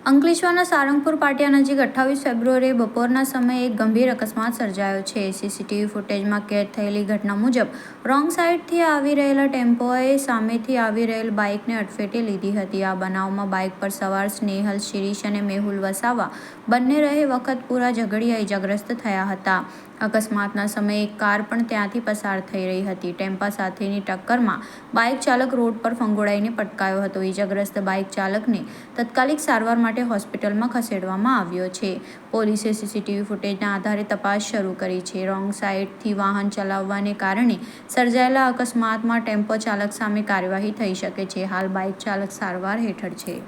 અંકલેશ્વરના સારંગપુર પાટિયા નજીક 28 ફેબ્રુઆરીએ બપોરના સમયે એક ગંભીર અકસ્માત સર્જાયો છે. સીસીટીવી ફૂટેજમાં કેદ થયેલી ઘટના મુજબ રોંગ સાઈડથી આવી રહેલા ટેમ્પોએ સામેથી આવી રહેલ બાઇકને અડફેટે લીધી હતી. આ બનાવમાં બાઇક પર સવાર સ્નેહલ શિરીષ અને મેહુલ વસાવા બંને રહે વખતપુરા ઝઘડિયા ઇજાગ્રસ્ત થયા હતા. અકસ્માતના સમયે એક કાર પણ ત્યાંથી પસાર થઈ રહી હતી. ટેમ્પા સાથેની ટક્કરમાં બાઇક ચાલક રોડ પર ફંગોળાઈને પટકાયો હતો. ઇજાગ્રસ્ત બાઇક ચાલકને તાત્કાલિક સારવાર માટે હોસ્પિટલમાં ખસેડવામાં આવ્યો છે. પોલીસે સીસીટીવી ફૂટેજના આધારે તપાસ શરૂ કરી છે. રોંગ સાઈડથી વાહન ચલાવવાને કારણે સર્જાયેલા અકસ્માતમાં ટેમ્પો ચાલક સામે કાર્યવાહી થઈ શકે છે. હાલ બાઇક ચાલક સારવાર હેઠળ છે.